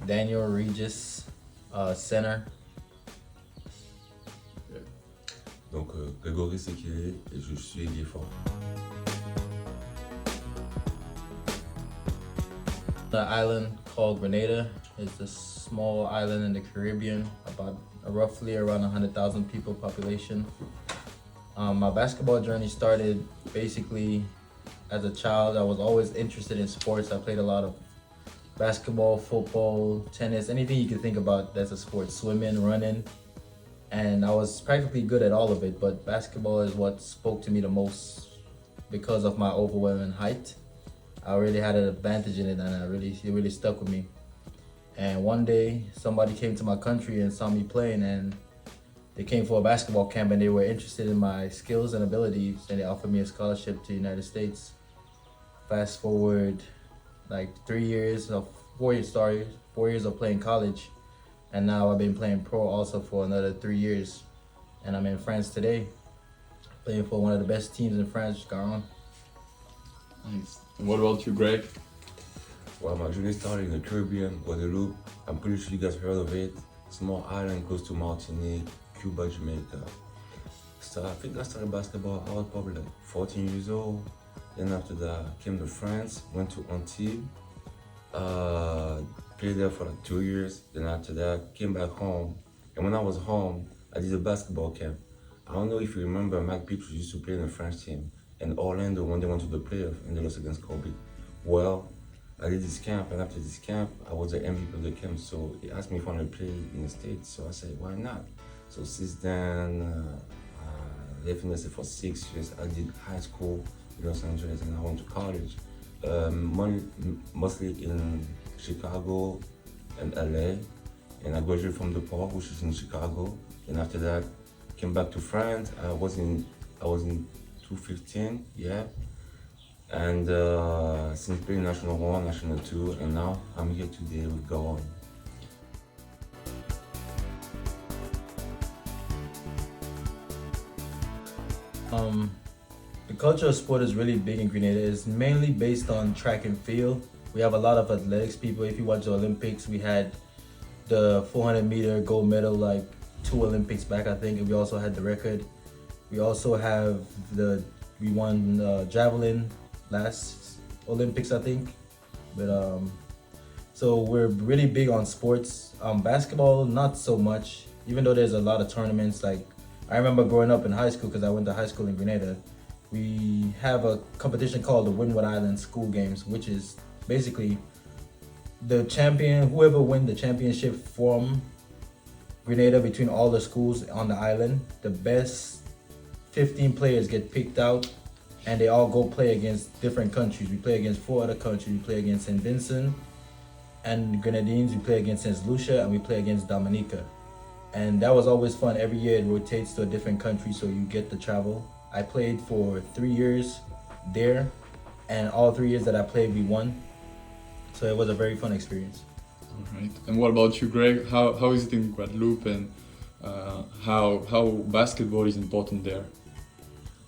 Daniel Regis, center. Donc, Gregory, Sequele et je suis ailier fort. The island called Grenada is a small island in the Caribbean, about roughly around 100,000 people population. My basketball journey started basically as a child. I was always interested in sports. I played a lot of basketball, football, tennis, anything you could think about that's a sport, swimming, running. And I was practically good at all of it, but basketball is what spoke to me the most because of my overwhelming height. I really had an advantage in it, and it really stuck with me. And one day, somebody came to my country and saw me playing, and they came for a basketball camp, and they were interested in my skills and abilities, and they offered me a scholarship to the United States. Fast forward like 4 years of playing college, and now I've been playing pro also for another 3 years, and I'm in France today, playing for one of the best teams in France, Garonne. Nice. And what about you, Greg? Well, my journey started in the Caribbean, Guadeloupe. I'm pretty sure you guys heard of it. Small island close to Martinique, Cuba, Jamaica. So I think I started basketball, I was probably like 14 years old. Then after that, I came to France, went to Antibes, played there for like 2 years. Then after that, came back home. And when I was home, I did a basketball camp. I don't know if you remember, Mac Peters used to play in the French team. And Orlando, when they went to the playoff, and they lost against Kobe. Well, I did this camp, and after this camp, I was the MVP of the camp. So he asked me if I wanted to play in the States. So I said, why not? So since then, I lived in the States for 6 years. I did high school in Los Angeles, and I went to college, mostly in Chicago and LA. And I graduated from the Park, which is in Chicago. And after that, came back to France. I was in 2015, yeah. And since playing National 1, National 2, and now I'm here today with Go On. The culture of sport is really big in Grenada. It's mainly based on track and field. We have a lot of athletics people. If you watch the Olympics, we had the 400-meter gold medal like 2 Olympics back, I think, and we also had the record. We also have we won javelin last Olympics, I think. But so we're really big on sports. Basketball, not so much, even though there's a lot of tournaments. Like, I remember growing up in high school, because I went to high school in Grenada, we have a competition called the Windward Island School Games, which is basically the champion, whoever wins the championship from Grenada between all the schools on the island, the best 15 players get picked out, and they all go play against different countries. We play against 4 other countries. We play against St. Vincent and Grenadines, we play against St. Lucia, and we play against Dominica. And that was always fun. Every year it rotates to a different country, so you get to travel. I played for 3 years there, and all 3 years that I played, we won. So it was a very fun experience. All right. And what about you, Greg? How is it in Guadeloupe, and how basketball is important there?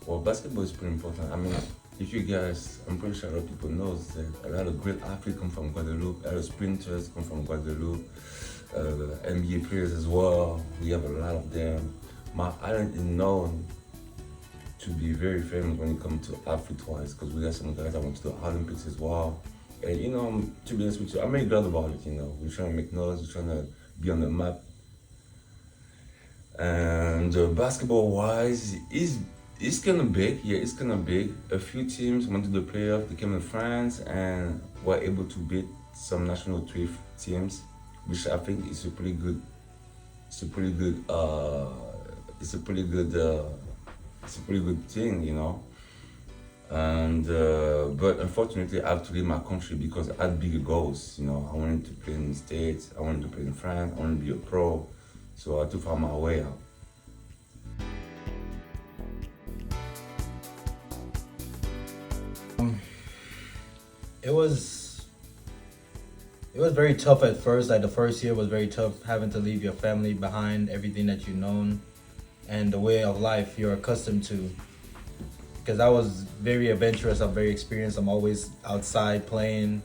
Well, basketball is pretty important. I mean, if you guys, I'm pretty sure a lot of people know that a lot of great athletes come from Guadeloupe, a lot of sprinters come from Guadeloupe, NBA players as well. We have a lot of them. My island is known to be very famous when it comes to athlete-wise, because we got some guys that went to the Olympics as well. And you know, to be honest with you, I'm really glad about it. You know, we're trying to make noise, we're trying to be on the map. And basketball-wise, it's kind of big. Yeah, it's kind of big. A few teams went to the playoff. They came in France and were able to beat some national teams, which I think is a pretty good. It's a pretty good thing, you know. And but unfortunately, I have to leave my country because I had bigger goals. You know, I wanted to play in the States. I wanted to play in France. I wanted to be a pro. So I had to find my way out. It was very tough at first. Like the first year was very tough, having to leave your family behind, everything that you've known, and the way of life you're accustomed to. Because I was very adventurous, I'm very experienced. I'm always outside playing,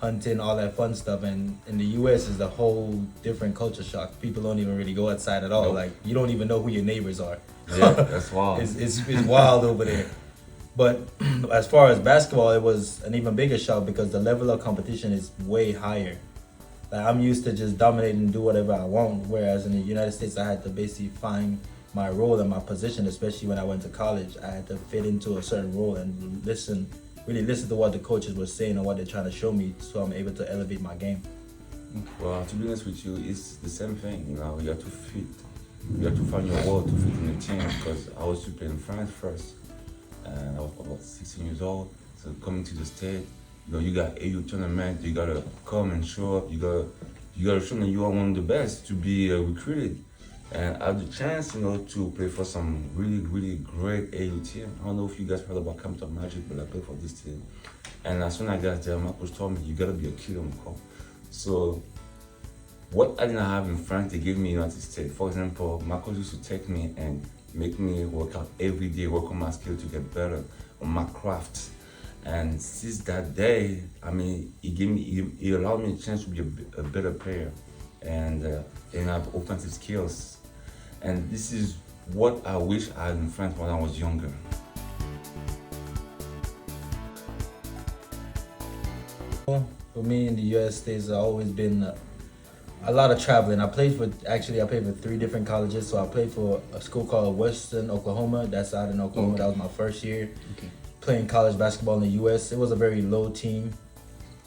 hunting, all that fun stuff. And in the U.S. is a whole different culture shock. People don't even really go outside at all. Nope. Like you don't even know who your neighbors are. Yeah, that's wild. It's wild over there. But as far as basketball, it was an even bigger shock because the level of competition is way higher. Like I'm used to just dominating and do whatever I want, whereas in the United States, I had to basically find my role and my position, especially when I went to college. I had to fit into a certain role and really listen to what the coaches were saying and what they're trying to show me, so I'm able to elevate my game. Well, to be honest with you, it's the same thing. You know, you have to fit. You have to find your role to fit in the team. Because I was to play in France first, and I was about 16 years old. So coming to the state, you know, you got AU tournament. You gotta come and show up. You gotta show that you are one of the best to be recruited. And I had the chance, you know, to play for some really, really great AU team. I don't know if you guys heard about Campton Magic, but I played for this team. And as soon as I got there, my coach told me, you gotta be a kid on the court. So, what I didn't have in France, they gave me in the United States. For example, my coach used to take me and make me work out every day, work on my skill to get better on my craft. And since that day, I mean, he allowed me a chance to be a better player and have offensive skills. And this is what I wish I had in France when I was younger. For me in the U.S. States, I've always been a lot of traveling. I played for 3 different colleges. So I played for a school called Western Oklahoma. That's out in Oklahoma. Okay. That was my first year Okay. playing college basketball in the U.S. It was a very low team.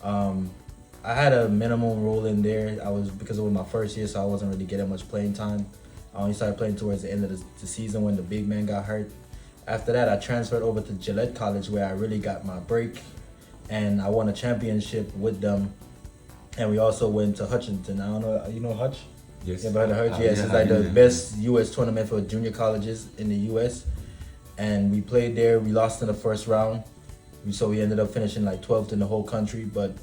I had a minimum role in there. Because it was my first year, so I wasn't really getting much playing time. I only started playing towards the end of the season when the big man got hurt. After that, I transferred over to Gillette College where I really got my break, and I won a championship with them. And we also went to Hutchinson. I don't know, you know Hutch? Yes. You ever heard of Hutch? Yes, Yeah, it's like the yeah. best U.S. tournament for junior colleges in the U.S. And we played there. We lost in the first round. So we ended up finishing like 12th in the whole country. But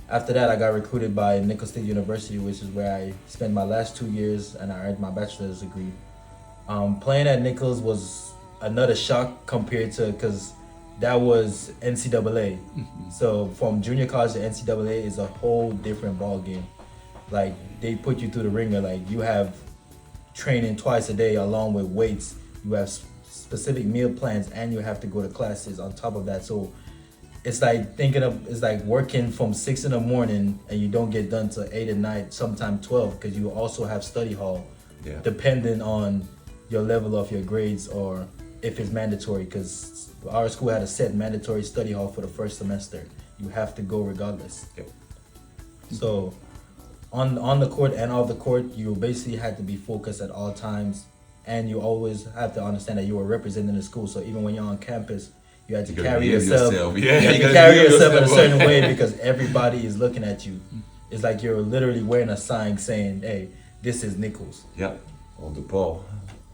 after that, I got recruited by Nicholls State University, which is where I spent my last 2 years and I earned my bachelor's degree. Playing at Nicholls was another shock compared to, because that was NCAA. So from junior college to NCAA is a whole different ball game. Like they put you through the ringer. Like you have training twice a day along with weights. You have specific meal plans and you have to go to classes on top of that. So it's like working from 6 in the morning and you don't get done till 8 at night, sometime 12, because you also have study hall, Yeah. depending on your level of your grades or if it's mandatory, because our school had a set mandatory study hall for the first semester. You have to go regardless. Yep. So on the court and off the court, you basically had to be focused at all times, and you always have to understand that you were representing the school. So even when you're on campus, you had to You gotta carry behave yourself. yourself. You Yeah, have you to gotta carry behave yourself in a yourself. certain way because everybody is looking at you. It's like you're literally wearing a sign saying, "Hey, this is Nicholls." Yep. On the ball.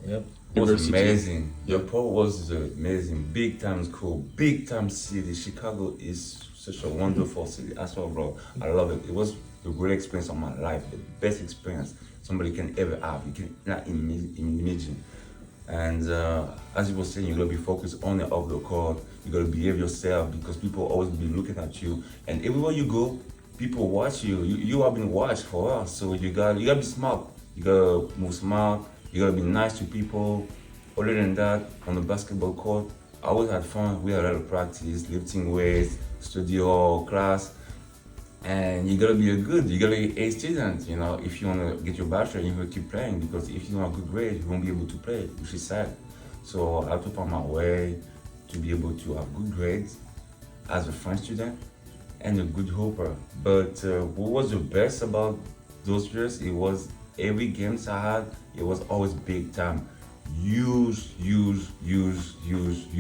Yep. It was University. amazing. Yeah. The Paul was amazing. Big time school, big time city. Chicago is such a wonderful city as well, bro. I love it. It was the great experience of my life, the best experience somebody can ever have. You can not imagine. And as you were saying, you gotta be focused on and off the court. You gotta behave yourself because people always be looking at you. And everywhere you go, people watch you. You have been watched for us, so you gotta be smart. You gotta move smart. You gotta be nice to people. Other than that, on the basketball court, I always had fun. We had a lot of practice, lifting weights, studio, class. And you gotta be you gotta be a student, you know, if you wanna get your bachelor, you gotta keep playing because if you don't have good grades, you won't be able to play, which is sad. So I have to find my way to be able to have good grades as a French student and a good hopper. But what was the best about those years? It was every games I had, it was always big time. Huge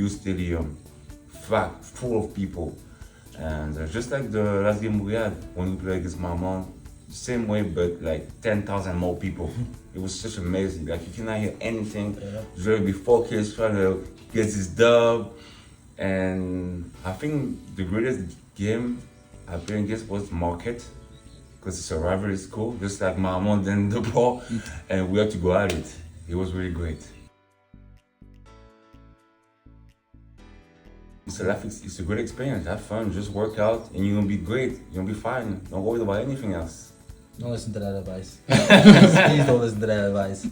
stadium, full of people. And just like the last game we had when we played against Marmont, same way, but like 10,000 more people. It was such amazing. Like you cannot hear anything. Yeah. You really be focused, trying to get this dub. And I think the greatest game I played against was Marquette. because it's a rivalry school, just like Marmont and the ball, and we had to go at it. It was really great. It's a great experience. Have fun, just work out, and you're gonna be great. You're gonna be fine. Don't worry about anything else. Don't listen to that advice. Please don't listen to that advice.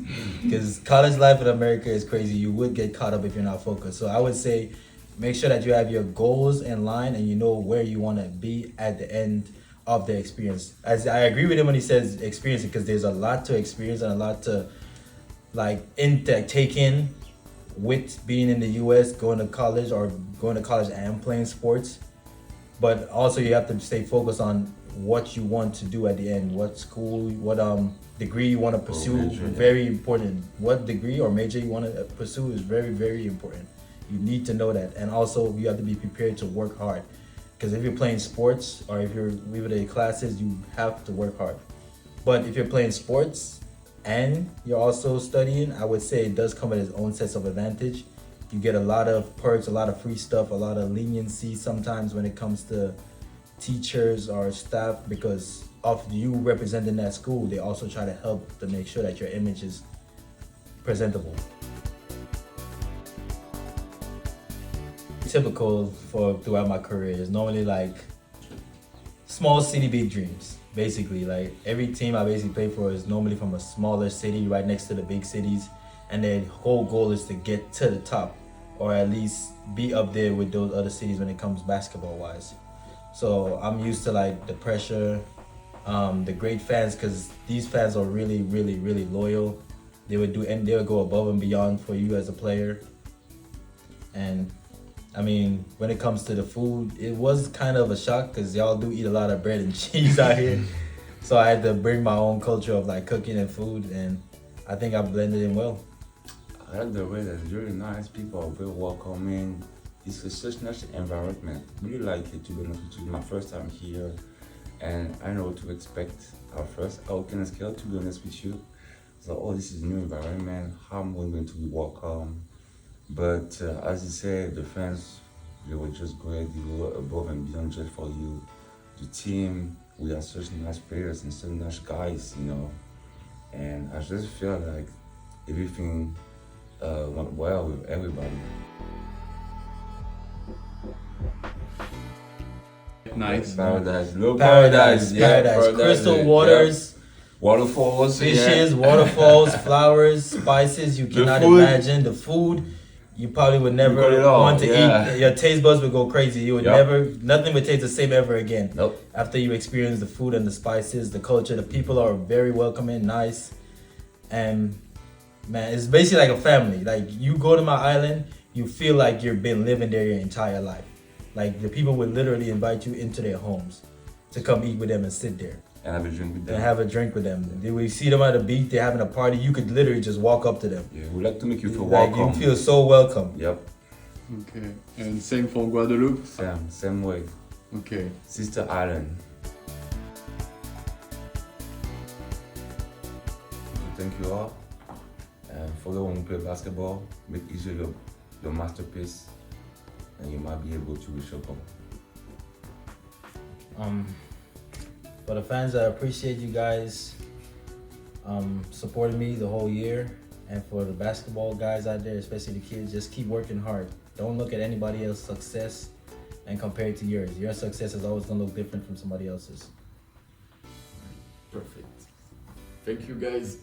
Because college life in America is crazy. You would get caught up if you're not focused. So I would say make sure that you have your goals in line and you know where you want to be at the end of the experience. As I agree with him when he says experience, because there's a lot to experience and a lot to take in with being in the US, going to college and playing sports. But also you have to stay focused on what you want to do at the end, what school, what degree you want to pursue. Major, yeah. Very important. What degree or major you want to pursue is very, very important. You need to know that. And also you have to be prepared to work hard, because if you're playing sports or if you're leaving the classes, you have to work hard. But if you're playing sports and you're also studying, I would say it does come with its own sets of advantage. You get a lot of perks, a lot of free stuff, a lot of leniency sometimes when it comes to teachers or staff, because of you representing that school. They also try to help to make sure that your image is presentable. Typical for throughout my career is normally like small city, big dreams. Basically, like every team I basically play for is normally from a smaller city right next to the big cities, and their whole goal is to get to the top, or at least be up there with those other cities when it comes basketball wise. So I'm used to like the pressure, the great fans, because these fans are really, really, really loyal. They would go above and beyond for you as a player. And I mean, when it comes to the food, it was kind of a shock because y'all do eat a lot of bread and cheese out here. So I had to bring my own culture of like cooking and food, and I think I blended in well. I like the way that it's really nice. People are very welcoming. It's a such nice environment. Really like it, to be honest with you. My first time here, and I know what to expect at first. I was kind of scared, to be honest with you. So, oh, this is a new environment. How am I going to be welcome? But as you said, the fans, they were just great. They were above and beyond just for you. The team, we are such nice players and such nice guys, you know. And I just feel like everything went well with everybody. Nice. Paradise, low Paradise, yeah, crystal yeah. waters, Waterfalls, fishes, yeah. waterfalls, flowers, spices. You cannot food. imagine the food. You probably would never got it all, want to yeah. eat. Your taste buds would go crazy. You would Yep. nothing would taste the same ever again. Nope. After you experience the food and the spices, the culture, the people are very welcoming, nice, and man, it's basically like a family. Like you go to my island, you feel like you've been living there your entire life. Like the people would literally invite you into their homes to come eat with them and sit there And have a drink with them. and have a drink with them. We see them at the beach, they're having a party. You could literally just walk up to them. Yeah, we like to make you feel Like welcome. you feel so welcome. Yep, Okay. And same for Guadeloupe? same way. Okay. Sister Island. So thank you all. And forget when you play basketball, make easy your masterpiece, and you might be able to reach your goal. For the fans, I appreciate you guys supporting me the whole year. And for the basketball guys out there, especially the kids, just keep working hard. Don't look at anybody else's success and compare it to yours. Your success is always gonna look different from somebody else's. Perfect. Thank you guys.